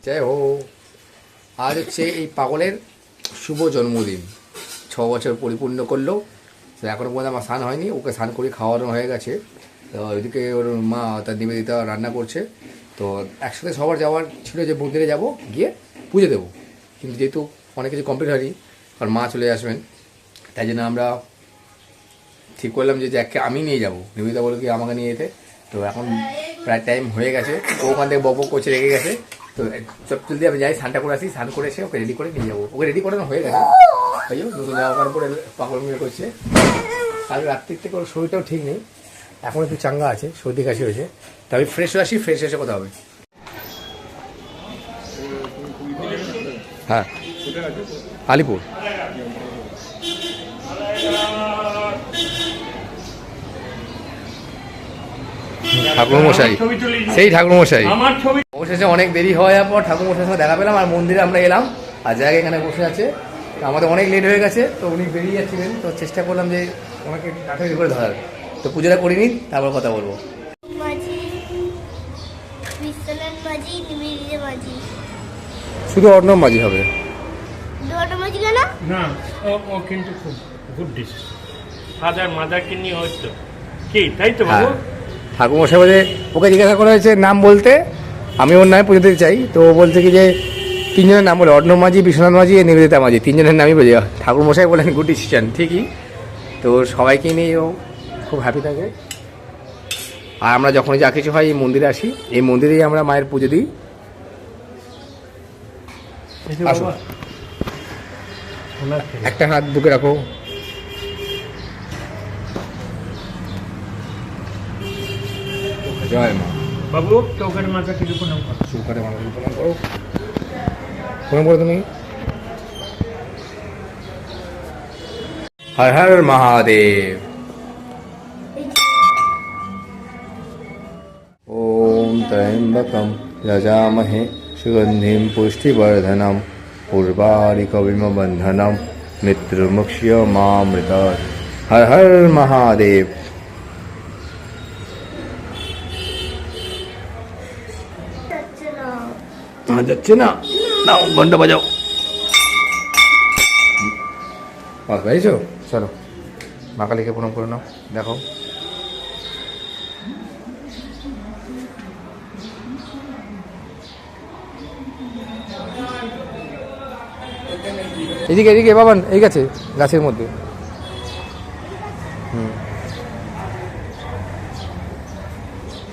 যাই হোক, আজ হচ্ছে এই পাগলের শুভ জন্মদিন। 6 বছর পরিপূর্ণ করলো। তো এখনও পর্যন্ত আমার স্নান হয়নি, ওকে স্নান করে খাওয়ানো হয়ে গেছে। তো ওইদিকে ওর মা তার নিবেদিতা রান্না করছে। তো একসাথে সবার যাওয়ার ছিল যে মন্দিরে যাব, গিয়ে পুজো দেবো, কিন্তু যেহেতু অনেক কিছু কমপ্লিট হয়নি, কারণ মা চলে আসবেন, তাই জন্য আমরা ঠিক করলাম যে জ্যাককে আমি নিয়ে যাবো। নিবেদিতা বলে কি আমাকে নিয়ে যেতে। তো এখন প্রায় টাইম হয়ে গেছে, ও ওখান থেকে বক করছে, রেগে গেছে। তো সব জলদি আমি যাই, স্নানটা করে আসি, স্নান করে এসে ওকে রেডি করে নিয়ে যাবো। ওকে রেডি করানো হয়ে গেছে, তাই নতুন জামা কাপড় পরে পাগল মিলে করছে। কাল রাত্রির থেকে ওর শরীরটাও ঠিক নেই, এখন একটু চাঙ্গা আছে, সর্দি কাশি হয়েছে। তো আমি ফ্রেশ হয়ে আসি, ফ্রেশ এসে কথা হবে। হ্যাঁ, আলিপুর। ঠাকুরমশাই, সেই ঠাকুরমশাই অবশেষে অনেক দেরি হওয়ার পর ঠাকুরমশাইয়ের সঙ্গে দেখা পেলাম, আর মন্দিরে আমরা এলাম। আর জায়গা এখানে বসে আছে। তো আমাদের অনেক লেট হয়ে গেছে, তো উনি বেরিয়ে যাচ্ছিলেন। তো চেষ্টা করলাম যে ওনাকে তাড়াতাড়ি করে ধরার। তো পুজোটা করে নিন, তারপর কথা বলবো। শুধু অর্ণব মাঝি হবে না, ও কিন্তু খুব গুড ডিশ। ফাদার মাদারকে নিয়ে হয়তো কি, তাই তো বাবু? ঠাকুরমশাই বলে, ওকে জিজ্ঞাসা করা হয়েছে নাম বলতে, আমি ওর নামে পুজো দিতে চাই। তো ও বলছে কি যে তিনজনের নাম বলে, অর্ণব মাঝি, বিশ্বনাথ মাঝি, নিবেদিতা মাঝি, তিনজনের নামই বলে। ঠাকুরমশাই বলেন গুড ডিসিশন, ঠিকই। তো সবাইকে নিয়ে ও খুব হ্যাপি থাকে। আর আমরা যখনই যা কিছু হয় এই মন্দিরে আসি, এই মন্দিরেই আমরা মায়ের পুজো দিই। আসো, একটা হাত বুকে রাখো। জয় মা। বাবু চৌকার মাথা কিছু প্রণাম করো। চৌকারে মানুষ প্রণাম করো, প্রণাম করো তুমি। হর হর মহাদেব। ওম ত্র্যম্বকম যজামহে সুগন্ধিম পুষ্টিবর্ধনম উর্বারিকবিম বন্ধনম মৃত্যুর্মুক্ষ্যমামৃতাৎ। হর হর মহাদেব। যাচ্ছে না, নাও ঘন্টা বাজাও। পেয়েছো, চলো মা কালীকে প্রণাম করে নাও। দেখো এদিকে, এদিকে বাবান, এই গাছে, গাছের মধ্যে।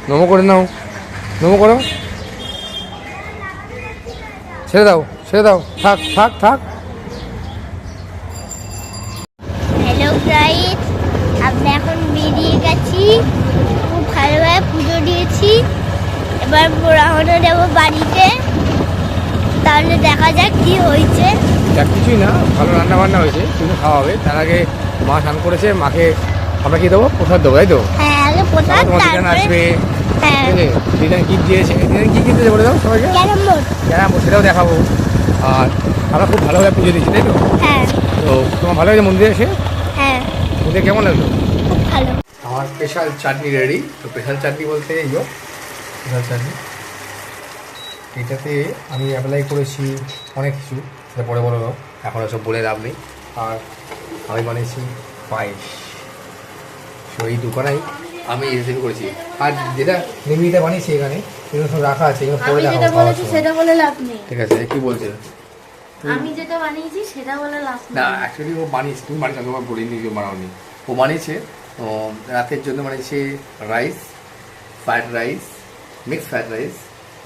নমো করে নাও, নমো করো। ছেড়ে দাও, ছেড়ে দাও, থাক থাক থাক। হ্যালো গাইস, আমরা এখন বেরিয়ে গেছি, খুব ভালোভাবে পুজো দিয়েছি। এবার রওনা দেবো বাড়িতে। তাহলে দেখা যাক কি হয়েছে। যাক, কিছুই না, ভালো রান্না বান্না হয়েছে, তুমি খাওয়া হবে। তার আগে মা স্নান করেছে, মাকে আমরা কি দেবো? প্রসাদ দেবো, তাই তো? হ্যাঁ, আগে প্রসাদ, তোমার দিদান তারপরে আসবে, হ্যাঁ, ঠিক আছে? দিদান গিফট দিয়েছে, দিদান কি গিফট দিয়েছে বলে দাও সবাইকে। Carrom board. ক্যারাম বোর্ড, সেটাও দেখাবো। আর আমরা খুব ভালোভাবে পুজো দিচ্ছি, তাই তো? হ্যাঁ তো তোমার ভালো হয়েছে মন্দিরে এসে? হ্যাঁ, মন্দিরে কেমন লাগলো? খুব ভালো। আমার স্পেশাল চাটনি রেডি। তো স্পেশাল চাটনি বলতে এই স্পেশাল চাটনি, এটাতে আমি অ্যাপ্লাই করেছি অনেক কিছু, সেটা পরে বলো, এখন সব বলে লাভ নেই। আর আমি বানিয়েছি পায়েস। তো এই দোকানেই আমি রেসিপি করেছি। আর যেটা নিমিটা বানিয়েছি এখানে, এগুলো সব রাখা আছে, এগুলো পরে আমি দেখাবো যেটা খাওয়ার বলেছি সময়। সেটা বলে লাভ নেই। ঠিক আছে, কি বলছে? আমি যেটা বানিয়েছি সেটা বলে লাভ না, নেই। অ্যাকচুয়ালি ও বানিয়েছে, তুমি বানিয়েছো, তোমার বলিনি, কেউ বানাওনি। ও বানিয়েছে। তো রাতের জন্য বানিয়েছে rice, fried rice, mix fried rice,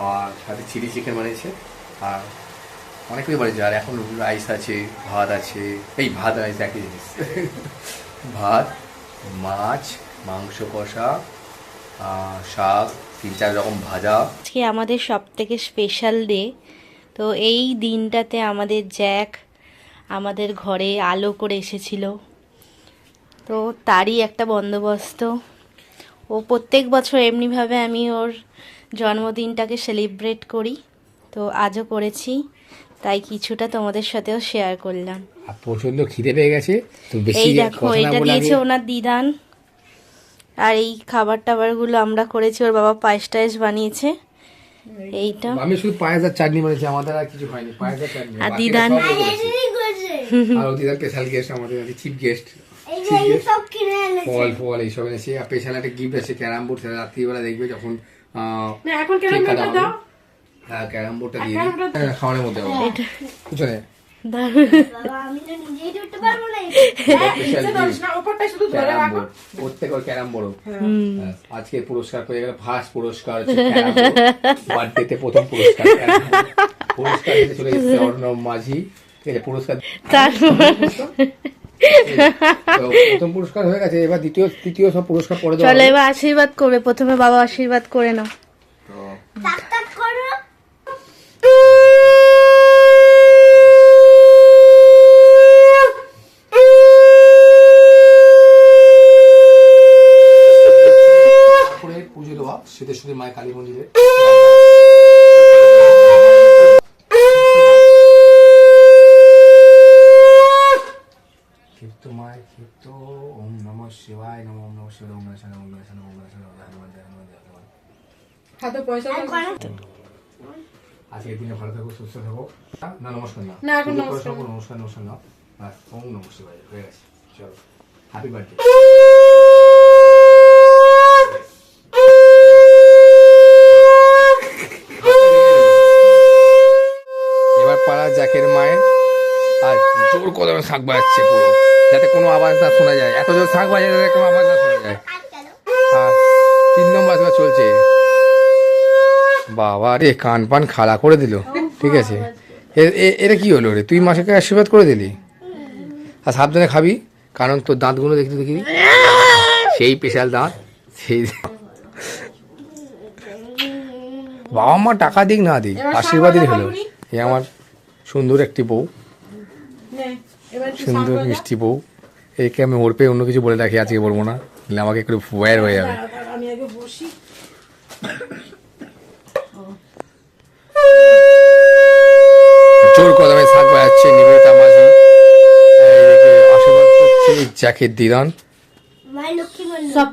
আর সাথে চিলি চিকেন বানিয়েছে, আর অনেক কিছু বানিয়েছে। আর এখন রাইস আছে, ভাত আছে, এই ভাত রাইস একই জিনিস। ভাত, মাছ, মাংস কষা, শাক, 3-4 রকম ভাজা। আজকে আমাদের সবথেকে স্পেশাল ডে। তো এই দিনটাতে আমাদের জ্যাক আমাদের ঘরে আলো করে এসেছিল। তো তারই একটা বন্দোবস্ত। ও প্রত্যেক বছর এমনিভাবে আমি ওর জন্মদিনটাকে সেলিব্রেট করি, তো আজও করেছি, তাই কিছুটা তোমাদের সাথেও শেয়ার করলাম। আর প্রচন্ড খিদে পেয়ে গেছে, তো বেশি এই দেখো, কথা না এটা বলে দিয়েছে আগে- ওনার দিদান। আর এই খাবার টাবারগুলো আমরা করেছি, ওর বাবা পায়েস টায়েস বানিয়েছে। এইটা আমি শুধু পায়েস আর চাটনি বানিয়েছি, আমাদের আর কিছু হয়নি, পায়েস আর চাটনি। আর বাকিরা দিদান? সব লোক করেছে। আর ও দিদার স্পেশাল গেস্ট, আমাদের চিফ গেস্ট, সব কিনে এনেছে। ফল ফল এইসব এনেছে। আর স্পেশাল একটা গিফট আছে, ক্যারাম বোর্ড। সেটা রাত্রিবেলা দেখবে যখন না এখন কেন কেক কাটা এটা হবে। দাও হ্যাঁ, ক্যারাম বোর্ডটা দিয়ে দিই। হ্যাঁ, খাওয়ানোর মধ্যে হবে। বুঝলে বাবা, আমি তো নিজেই ধরতে পারবো না। ক্যারাম বোর্ড, প্রত্যেকের ক্যারাম বোর্ড। আজকে পুরস্কার পেয়ে গেল, ফার্স্ট পুরস্কার হচ্ছে ক্যারাম বোর্ড। বার্থডেতে প্রথম পুরস্কার ক্যারাম বোর্ড। পুরস্কার দিতে চলে এসেছে অর্ণব মাঝি। ঠিক আছে, পুরস্কার তো প্রথম পুরস্কার হয়ে গেছে, এবার দ্বিতীয় তৃতীয় সব পুরস্কার পরে দেওয়া চলো হবে। এবার আশীর্বাদ করবে, প্রথমে বাবা আশীর্বাদ করে নাও। তো টাক টাক করো। তারপরে পুজো দেওয়া সিদ্ধেশ্বরী মায়ের কালী মন্দিরে। ক্ষিপ্ত মায় ক্ষিপ্ত, ওম নমঃ শিবায় নমঃ, ওম নমঃ শিবায়, ওম নমঃ শিবায়, ওম নমঃ শিবায়, ওম নমঃ শিবায়, হনুমান জয়, হনুমান জয়, হনুমান। আজকের দিনে ভালো থাকো, সুস্থ থাকো। না নমস্কার না, পুজো করার সময় নমস্কার নমস্কার না, বাস ওম নমঃ শিবায় হয়ে গেছে। চলো, হ্যাপি বার্থডে। এবার পাড়া জ্যাকের মায়ের আর জোর কদমে শাঁখ বাজাচ্ছে পুরো, যাতে কোনো আওয়াজ না শোনা যায়। এত জোর শাঁখ বাজায় যাতে কোনো আওয়াজ না শোনা যায়। আর 3 নম্বর এবার চলছে। বাবা রে, কান পান খাড়া করে দিল। ঠিক আছে, এটা কি হলো রে? তুই মাসেকে আশীর্বাদ করে দিলি। আর সাবধানে খাবি, কারণ তোর দাঁতগুলো দেখতে দেখি, সেই স্পেশাল দাঁত, সেই বাবা মা টাকা দিক না দিক, আশীর্বাদই হলো। এই আমার সুন্দর একটি বউ, সুন্দর মিষ্টি বউ। একে আমি ওর পেয়ে অন্য কিছু বলে রাখি, আজকে বলবো না, তাহলে আমাকে একটু ওয়্যার হয়ে যাবে। জোর কদমে শাঁখ বাজাচ্ছে নিবেদিতা মাঝি। এইদিকে আশীর্বাদ করছে জ্যাকের দিদান। মায়ের লক্ষ্মী বললো।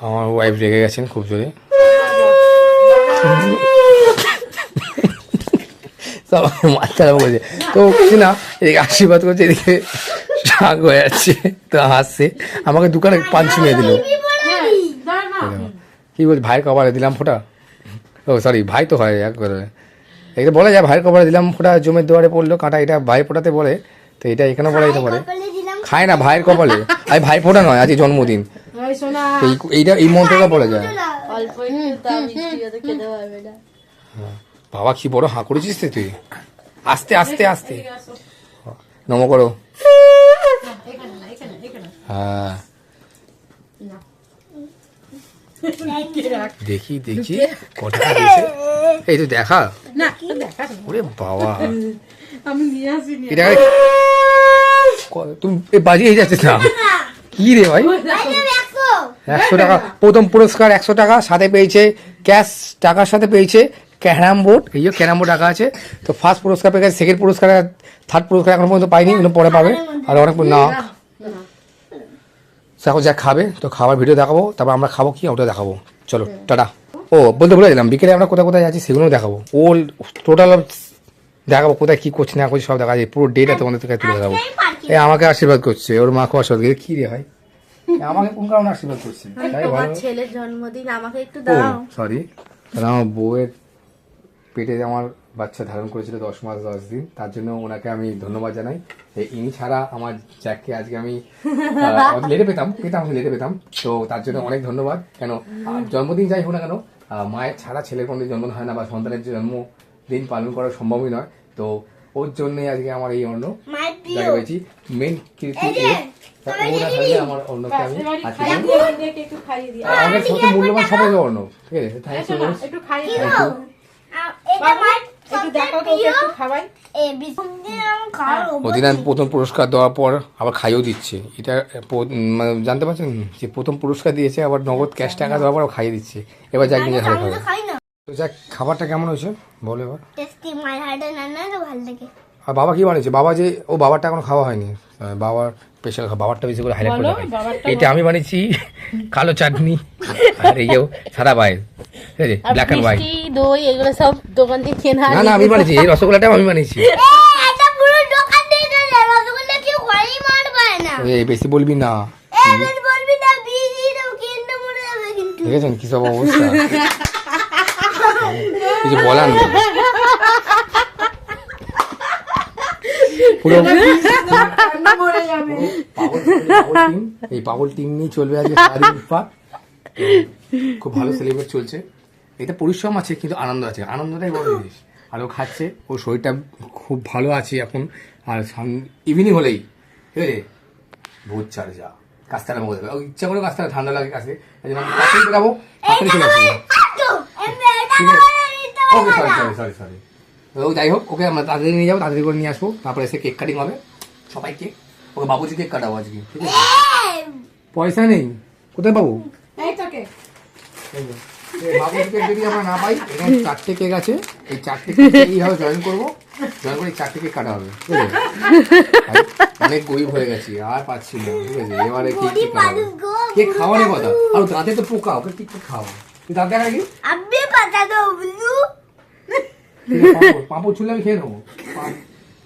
আমার ওয়াইফ রেগে গেছেন খুব জোরে। সব মাথাটা বলছে তো কিছু না, এদিকে আশীর্বাদ করছে, এদিকে শাঁখ হয়ে যাচ্ছে, তো হাসছে। আমাকে দোকানে পাঞ্চি মেরে দিল। কি বলছি, ভাইয়ের কপালে দিলাম ফোঁটা। ও সরি, ভাই তো হয় এক করে, এটা বলা যায় ভাইয়ের কপালে দিলাম ফোঁটা, জমের দুয়ারে পড়লো কাঁটা, এটা ভাই ফোঁটাতে বলে। তো এটা এখানে বলে, এটা বলে খায় না ভাইয়ের কপালে। আজ ভাই ফোঁটা নয়, আজকে জন্মদিন। এইটা এই মন্ত্রটা বলা যায়। অল্প একটু তা মিষ্টি হতে খেতে পারবে না। বাবা কি বড় হাঁ করেছিস রে তুই। আস্তে আস্তে আস্তে নম করো। হ্যাঁ দেখি দেখি কটা দিয়েছে, এই তো দেখা। ওরে বাবা, এটা তুমি বাজিয়ে যাচ্ছিস না কি রে ভাই? 100 টাকা প্রথম পুরস্কার, 100 টাকা সাথে পেয়েছে ক্যাশ, টাকার সাথে পেয়েছে ক্যারাম বোর্ড। এই যে ক্যারাম বোর্ড রাখা আছে। তো ফার্স্ট পুরস্কার পেয়ে গেছে, সেকেন্ড পুরস্কার, থার্ড পুরস্কার এখনো পর্যন্ত পাইনি, কিন্তু পরে পাবে। আর অনেক না এখন যা খাবে, তো খাবার ভিডিও দেখাবো, তারপর আমরা খাবো কি ওটা দেখাবো। চলো টাটা। ও বলতে ভুলে গেলাম, বিকেলে আমরা কোথায় কোথায় যাচ্ছি সেগুলো দেখাবো। ও টোটাল দেখাবো কোথায় কি করছি না করছি সব দেখা যায়, পুরো ডেটা তোমাদের থেকে তুলে দেখাবো। এই আমাকে আশীর্বাদ করছে, ওর মাকেও আশীর্বাদ করছে। কি রে ভাই, আমাকে কোন কারণে আশীর্বাদ করছে? তোমার ছেলের জন্মদিন, আমাকে একটু দাও। সরি, আমার বউয়ের পেটে আমার বাচ্চা ধারণ করেছিল 10 মাস 10 দিন, তার জন্য ওনাকে আমি ধন্যবাদ জানাই। ইনি ছাড়া আমার জ্যাককে আজকে আমি লেটে পেতাম, তো তার জন্য অনেক ধন্যবাদ। কেন জন্মদিন যাই হোক না কেন, মায়ের ছাড়া ছেলের কোনো জন্মদিন হয় না, বা সন্তানের জন্মদিন পালন করা সম্ভবই নয়। তো ওর জন্যই আজকে আমার এই অন্ন যাকে পেয়েছি মেন কীর্তি। ওরা থাকলে আমার অন্নকে আমি আজকে আমাদের সবচেয়ে মূল্যবান সবাই অন্ন। ঠিক আছে, থ্যাংক ইউ। ওদিন আমি প্রথম পুরস্কার দেওয়ার পর আবার খাইয়েও দিচ্ছে। এটা মানে জানতে পারছেন যে প্রথম পুরস্কার দিয়েছে, আবার নগদ ক্যাশ টাকা দেওয়ার পর খাইয়ে দিচ্ছে। এবার যাক নিজে হাতে খাবে। তো যাক, খাবারটা কেমন হয়েছে বলো এবার। টেস্টি, মায়ের হাতে রান্না তো ভালো লাগে। আর বাবা কি বানিয়েছে, বাবা যে ও বাবারটা এখনো খাওয়া হয়নি, বাবার স্পেশাল বাবারটা বেশি করে হাইলাইট করে দেখাই। এটা আমি বানিয়েছি কালো চাটনি, আর এইও সাদা পায়েস, ঠিক আছে, ব্ল্যাক এন্ড হোয়াইট। মিষ্টি দই এগুলো সব দোকান থেকে কেনা। না না আমি বানিয়েছি, এই রসগোল্লাটাও আমি বানিয়েছি। এটা পুরো দোকান দিয়ে দিলে রসগোল্লা কেউ ঘরেই মার পায় না। এই বেশি বলবি না, এদের বলবি না বিজি দাও কিনতে মরে যাবে কিন্তু। দেখেছেন কি সব অবস্থা, কিছু বলার নেই। পুরো এই পাগল টিম নিয়ে চলবে আজকে সারাদিন উৎপাত। খুব ভালো সেলিব্রেট চলছে, এটা পরিশ্রম আছে কিন্তু আনন্দ আছে, আনন্দটাই বড় জিনিস। আর ও খাচ্ছে, ওর শরীরটা খুব ভালো আছে এখন। আর ইভিনিং হলেই ঠিক আছে ভোজ ছাড় যা কাস্তাটা মধ্যে দেবে, ইচ্ছা করে কাস্তাটা ঠান্ডা লাগে কাছে, কাছেই বেরাবো, তাড়াতাড়ি চলে আসবো। ঠিক আছে, ওকে সরি সরি। ও যাই হোক, ওকে আমরা তাড়াতাড়ি নিয়ে যাবো, তাড়াতাড়ি করে নিয়ে আসবো, তারপরে এসে কেক কাটিং হবে সবাই কেক। ওকে বাবুজি কেক কাটাবো আজকে, ঠিক আছে। পয়সা নেই, কোথায় পাবো? বাবুজি কেক যদি আমরা না পাই, এখানে 4টে কেক আছে, এই 4টে কেক এইভাবে জয়েন করবো, জয়েন করে এই 4টে কেক কাটা হবে, ঠিক আছে। অনেক গরিব হয়ে গেছি, আর পাচ্ছি না, ঠিক আছে। এবারে কেক খাওয়ানোর কথা, আর দাঁতে তো পোকা, ওকে ঠিক খাওয়া। তুই দাঁত দেখা কি আব্বে পাতা দাও বুঝু। পাঁপড় ছুলে আমি খেয়ে নেবো,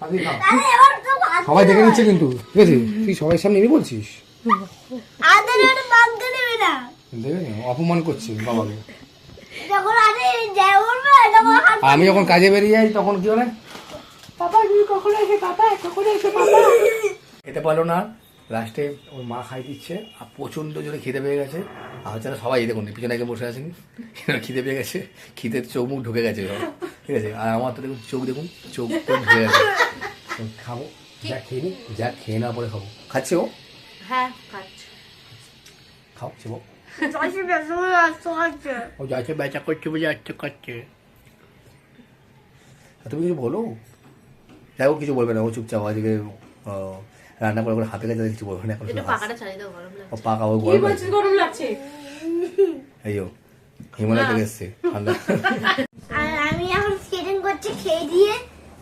তাড়াতাড়ি খাও। আরে এবার তো ভাত সবাই দেখে নিচ্ছে কিন্তু, ঠিক আছে। তুই সবাই সামনে এমনি বলছিস, আদের একটা বাঙ্গা দেবে না। দেখে নি, অপমান করছে বাবাকে। যখন আরে যায় উঠবে তখন আর আমি যখন কাজে বেরিয়ে যাই তখন কি বলে, খেতে পারলো না, লাস্টে ওর মা খাই দিচ্ছে, আর প্রচন্ড জোরে খিদে পেয়ে গেছে। আর হচ্ছে না সবাই দেখুন পিছনে একজন বসে আছেন, খিদে পেয়ে গেছে, খিদে চোখ মুখ ঢুকে গেছে সব, ঠিক আছে। আর আমার তো দেখুন চোখ, দেখুন চোখ ঢুকে গেছে। খাবো, যা খেয়ে নি, যা খেয়ে না পরে খাবো। খাচ্ছে ও? হ্যাঁ খাচ্ছি। খাও ছেবো, চাষি বেসুর আসতে হচ্ছে। ও যাচ্ছে বেচা করছে, বুঝে যাচ্ছে করছে। তুমি কিছু বলো, যাই হোক কিছু বলবে না, ও চুপচাপ আজকে রান্না করে করে হাতে কাছে কিছু বলবে না এখন। একটু পাকাটা ছাড়িয়ে দাও, গরম লাগছে। ও পাকা, ও গরম লাগছে। এইও হিমালয় থেকে এসছে ঠান্ডা। আর আমি এখন স্কেটিং করছি খেয়ে দিয়ে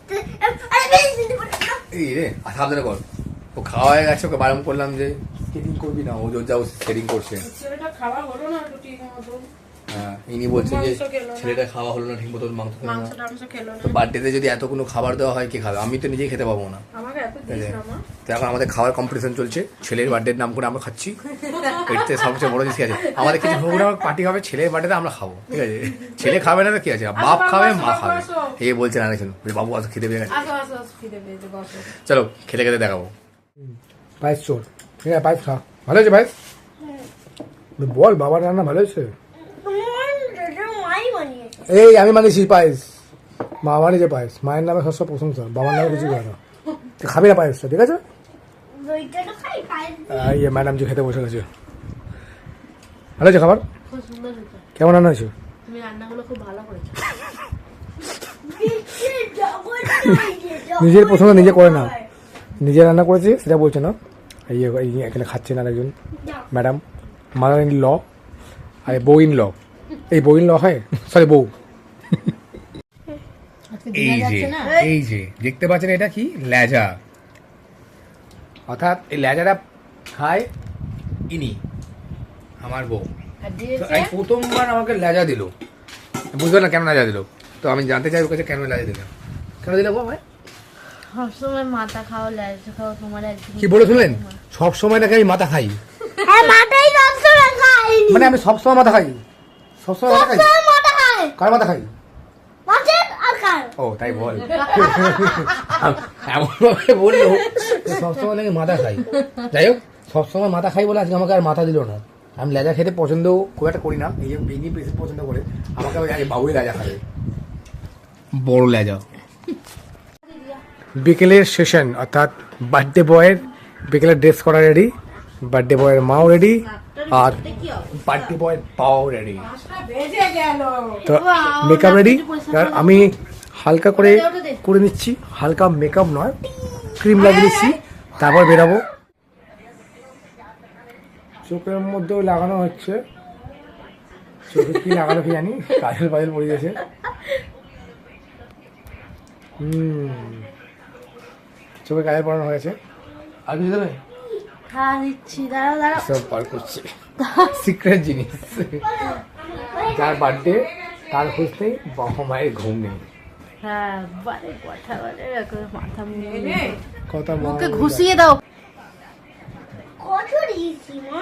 তো- আরে বেশি দিতে পারছি না। এই রে সাবধানে কর, ও খাওয়া হয়ে গেছে, ওকে বারণ করলাম যে স্কেটিং করবি না, ও জোর যাও স্কেটিং করছে। হ্যাঁ, ইনি বলছেন যে ছেলেটা খাওয়া হলো না ঠিক মতো, মাংস খেলো না। বার্থডেতে যদি এতগুলো খাবার দেওয়া হয় কে খাবে, আমি তো নিজেই খেতে পাবো না। তো এখন আমাদের খাওয়ার কম্পিটিশন চলছে, ছেলের বার্থডের নাম করে আমরা খাচ্ছি, এটাতে সবচেয়ে বড় জিনিস কি আছে, আমাদের কিছু প্রোগ্রাম পার্টি হবে, ছেলের বার্থডেতে আমরা খাবো, ঠিক আছে। ছেলে খাবে না তো কি আছে, বাপ খাবে মা খাবে, এই বলছেন আরেকজন, বাবু আজ খেতে পেয়ে গেছে, চলো খেতে খেতে দেখাবো। পায়েস চোর, ঠিক আছে, পায়েস খা, ভালো হয়েছে পায়েস, বল বাবার রান্না ভালো হয়েছে। মাই বানিয়েছে। এই আমি মানিয়েছি পায়েস, মা বানিয়েছে পায়েস, মায়ের নামে সব প্রশংসা, বাবার নামে কিছু করে না। তুই খাবি না পায়েসটা, ঠিক আছে। দইটা তো খাই পায়েস। ইয়ে ম্যাডাম যে খেতে বসে গেছে, ভালো হয়েছে খাবার, খুব সুন্দর হয়েছে। কেমন রান্না হয়েছে? তুমি রান্নাগুলো খুব ভালো করেছো। নিজের প্রশংসা নিজে করে না, নিজে রান্না করেছে সেটা বলছে না। এই এখানে খাচ্ছেন আর একজন ম্যাডাম, মাদার ইন ল আর বউ ইন ল, এই বউ ইন ল হয়, সরি বউ। এই যে দেখতে পাচ্ছেন এটা কি লেজা, অর্থাৎ এই লেজাটা খায় ইনি আমার বউ। তো এই প্রথমবার আমাকে লেজা দিল, বুঝলো না কেন লেজা দিল, তো আমি জানতে চাই ওর কাছে কেন লেজা দিল, কেন দিল ভাই? সবসময় মাথা খাও, ল্যাজ খাও, তোমার একদিন কি বলে শুনলেন, সব সময় নাকি আমি মাথা খাই, হ্যাঁ মাথাই নষ্ট খাই। মানে আমি সবসময় মাথা খাই, সবসময় মাথা খাই, সব মাথা খায়। কার মাথা খাই? মাছের আর খায়। ও তাই বল, এমন ভাবে বললো সবসময় নাকি মাথা খাই। যাই হোক সবসময় মাথা খাই বলে আজকে আমাকে আর মাথা দিল না। আমি লেজা খেতে পছন্দ খুব একটা করি না, এই যে বেনি বেশি পছন্দ করে, আমাকে ওই আগে বাবুই লেজা খাবে, বড় লেজা। বিকেলের সেশন, অর্থাৎ বার্থডে বয়ের বিকেলের ড্রেস করা রেডি, বার্থডে বয়ের মাও রেডি, আর বার্থডে বয়ের পাও রেডি, তো মেকআপ রেডি। আর আমি হালকা করে করে নিচ্ছি, হালকা মেকআপ নয় ক্রিম লাগিয়ে নিচ্ছি, তারপর বেরাবো। চোখের মধ্যেও লাগানো হচ্ছে, চোখে কি লাগানো কি জানি, কাজল পাজল পড়ে গেছে। চোখে কাজল পড়ানো হয়েছে। আর কিছু দেবে? হ্যাঁ দিচ্ছি, দাঁড়াও দাঁড়াও। সব বার করছে সিক্রেট জিনিস। যার বার্থডে তার খুঁজতেই বাবা মায়ের ঘুম নেই। হ্যাঁ বারে কথা বলে মাথা মুড়ে কথা মুখে ঘুষিয়ে দাও। কত দিয়েছি মা?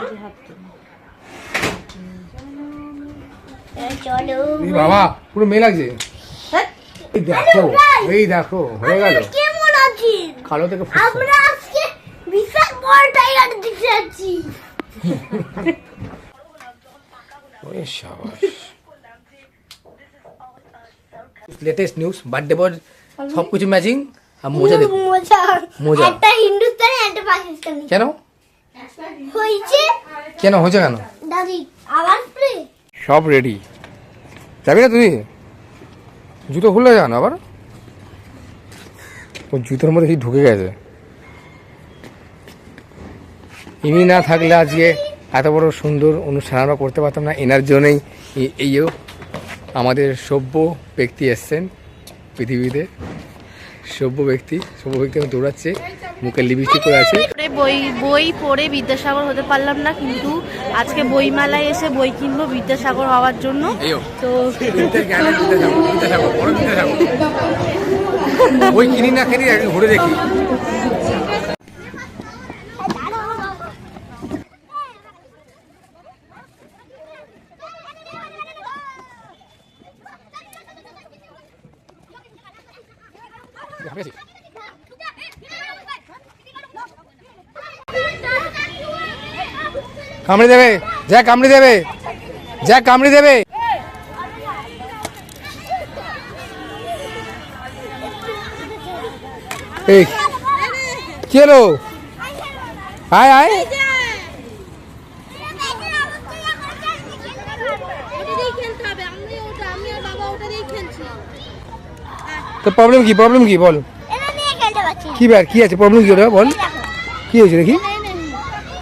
চলো বাবা পুরো মেয়ে লাগছে। এই দেখো, এই দেখো হয়ে গেল। কেমন আছিস? কালো থেকে ফুসছে। আমরা আজকে বিশাল বড় টাইগার দেখতে যাচ্ছি। ওরে শাবাশ। লেটেস্ট নিউজ, বার্থডে বয় সবকিছু ম্যাচিং। আর মোজা দেখো, মজা মোজা। একটা হিন্দুস্তানি একটা পাকিস্তানি কেন হয়েছে। কেন হয়েছে কেন? দাদি আবার প্লে সব রেডি। যাবি না তুই? জুতো খুলে যান আবার। ও জুতোর মধ্যে কি ঢুকে গেছে। ইনি না থাকলে আজকে এত বড় সুন্দর অনুষ্ঠান আমরা করতে পারতাম না। এনার জন্যই এইও আমাদের সভ্য ব্যক্তি এসছেন পৃথিবীতে। সভ্য ব্যক্তি এখন দৌড়াচ্ছে, মুখে লিপস্টিক করে আছে। বই পড়ে বিদ্যাসাগর হতে পারলাম না, কিন্তু আজকে বইমেলায় এসে বই কিনবো বিদ্যাসাগর হওয়ার জন্য। তো বই কিনি না কিনি ঘুরে দেখি। কামড়ে দেবে, যা কামড়ে দেবে, যা কামড়ে দেবে। এই কি হলো? আয় আয়। তো প্রবলেম কি বল। এটা নিয়ে খেলতে পারছি না। কি ব্যাপার, কি আছে প্রবলেম, কি ওটা বল। কি হয়েছে দেখি?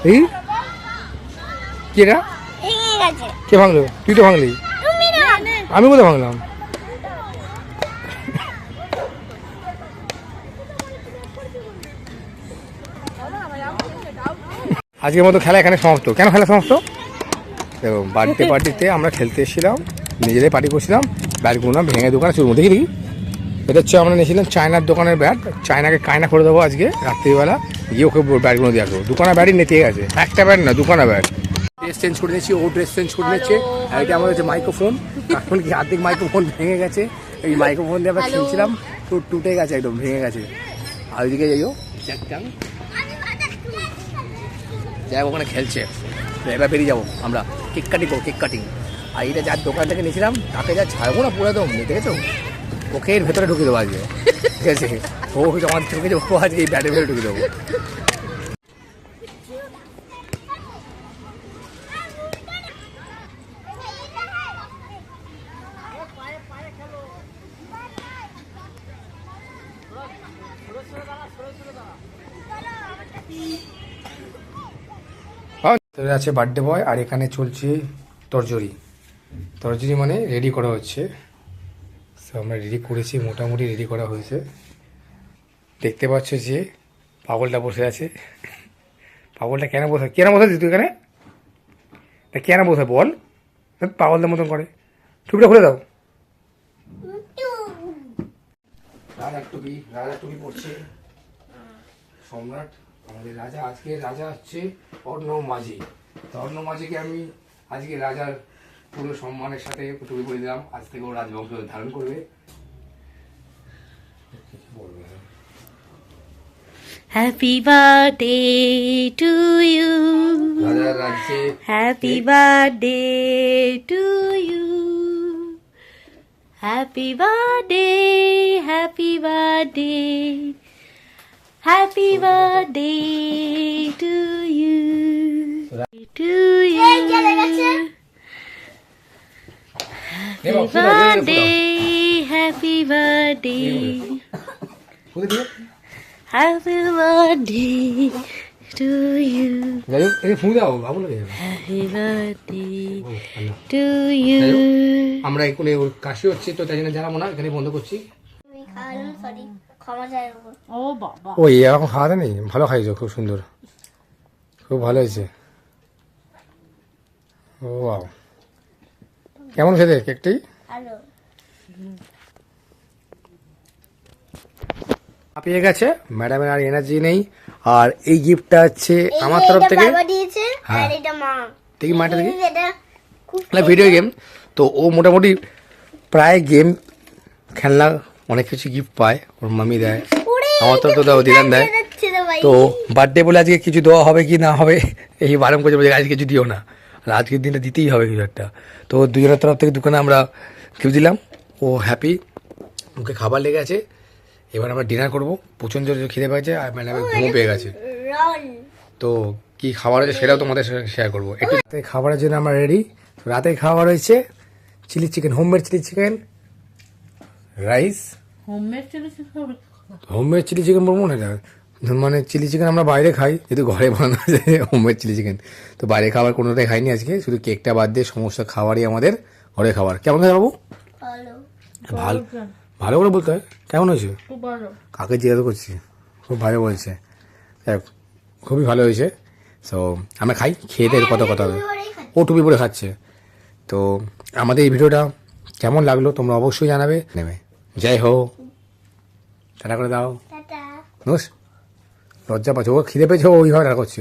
দেখি কি এটা? ভেঙে গেছে। কে ভাঙলো? তুই তো ভাঙলি। তুমি না আমি কোথায় ভাঙলাম? আজকের মতো খেলা এখানে সমাপ্ত। কেন খেলা সমাপ্ত? দেখো বার্থডে পার্টিতে আমরা খেলতে এসেছিলাম, নিজেরাই পার্টি করছিলাম, ব্যাটগুলো ভেঙে দোকানে চুরমো। দেখি দেখি, এটা হচ্ছে আমরা নিয়েছিলাম চায়নার দোকানের ব্যাট। চায়নাকে কায়না করে দেবো আজকে রাত্রিবেলা, গিয়ে ওকে ব্যাটগুলো দিয়ে আসবো। দোকানের ব্যাটই নেতে গেছে, একটা ব্যাট না দুখানা ব্যাট। ড্রেস চেঞ্জ করে নিয়েছি, ও ড্রেস চেঞ্জ করে নিচ্ছে। আর এটা আমাদের হচ্ছে মাইক্রোফোন। এখন কি অর্ধেক মাইক্রোফোন ভেঙে গেছে। এই মাইক্রোফোন দিয়ে আমরা খেলছিলাম, তো টুটে গেছে, একদম ভেঙে গেছে। আর ওইদিকে যাইও যাই ওখানে খেলছে। তো এবার বেরিয়ে যাবো আমরা, কেক কাটিং করবো, কেক কাটিং। আর এটা যার দোকান থেকে নিয়েছিলাম তাকে যা ছাড়বো না পুরো একদম, দেখেছো? ওকে এর ভেতরে ঢুকে দেবো আজকে, ঠিক আছে? ও আমার চোখে যাবো আজকে, এই ব্যাটের ভেতরে ঢুকে দেবো। আছে বার্থডে বয়, আর এখানে চলছে তরজরি। তরজরি মানে রেডি করা হচ্ছে। তো আমরা রেডি করেছি, মোটামুটি রেডি করা হয়েছে। দেখতে পাচ্ছ যে পাগলটা বসে আছে। পাগলটা কেন বসে তুই এখানে? তা কেন বসে বল? পাগলদের মতন করে। টুপিটা খুলে দাও। রাজার টুপি পড়ছে সম্রাট, আমাদের রাজা। আজকে রাজা হচ্ছে অর্ণব মাঝি। তো অর্ণব মাঝিকে আমি আজকে রাজার পুরো সম্মানের সাথে টুপি পরে দিলাম। আজ থেকে ও রাজবংশ ধারণ করবে। হ্যাপি বার্থডে টু ইউ, রাজার রাজ্যে happy birthday to you, happy birthday, happy birthday, happy birthday to you, to you, happy birthday, happy birthday, happy birthday to you, ফুঁ দাও, ভালো লাগে। Happy birthday to you. আমরা এখানে ওর কাশি হচ্ছে, তো তাই জন্য জানাবো না, এখানে বন্ধ করছি। সরি, ক্ষমা চাইবো। ও বাবা, ও এরকম খাওয়াতে নেই, ভালো খাইছো, খুব সুন্দর, খুব ভালো হয়েছে। ও বাও, কেমন খেতে কেকটি? ভালো। পেয়ে গেছে ম্যাডামের, আর এনার্জি নেই। আর এই গিফটটা হচ্ছে এই আমার যে তরফ এটা থেকে। বাবা দিয়েছে, হ্যাঁ। আর এটা মা। দেখি মাটা দেখি, এটা খুব ভিডিও গেম তো ও মোটামুটি প্রায় গেম খেলনা অনেক কিছু গিফট পায়, ওর মামি দেয়, আমার তরফ তো দাও দিদান দেয়। যাচ্ছে তো ভাই। তো বার্থডে বলে আজকে কিছু দেওয়া হবে কি না হবে এই বারণ করছে, বলছে আজকে কিছু দিও না, আর আজকের দিনটা দিতেই হবে কিছু একটা। তো দুজনের তরফ থেকে দোকানে আমরা গিফট দিলাম, ও হ্যাপি, ওকে খাবার লেগে আছে। এবার আমরা ডিনার করবো, প্রচণ্ড জোরে খিদে পেয়েছে আর ম্যাডামের ঘুমও পেয়ে গেছে। রল। তো কি খাবার আছে সেটাও তোমাদের সঙ্গে শেয়ার করবো একটু। রাতে খাবারের জন্য আমরা রেডি। রাতে খাবার হয়েছে chilli chicken, homemade chilli chicken, rice. Homemade chilli chicken. Homemade chilli chicken বলবো না, এটা মানে চিলি চিকেন আমরা বাইরে খাই, যেহেতু ঘরে বানানো যায় হোমমেড চিলি চিকেন। তো বাইরে খাবার কোনোটাই খাইনি আজকে, শুধু কেকটা বাদ দিয়ে সমস্ত খাবারই আমাদের ঘরে খাবার। কেমন খাই বাবু? ভালো। ভালো, ভালো করে বলতে হয়। কেমন হয়েছে? খুব ভালো। কাকে জিজ্ঞাসা করছি, খুব ভালো বলছে। দেখ, খুবই ভালো হয়েছে। সো আমরা খাই, খেয়ে দিয়ে কথা কথা হবে। ও টুপি পরে খাচ্ছে। তো আমাদের এই ভিডিওটা কেমন লাগলো তোমরা অবশ্যই জানাবে। নেবে যাই হোক, টাটা করে দাও। টাটা। নোস লজ্জা পাচ্ছে, ও খিদে পেয়েছে, ও ওইভাবে রাখা করছে।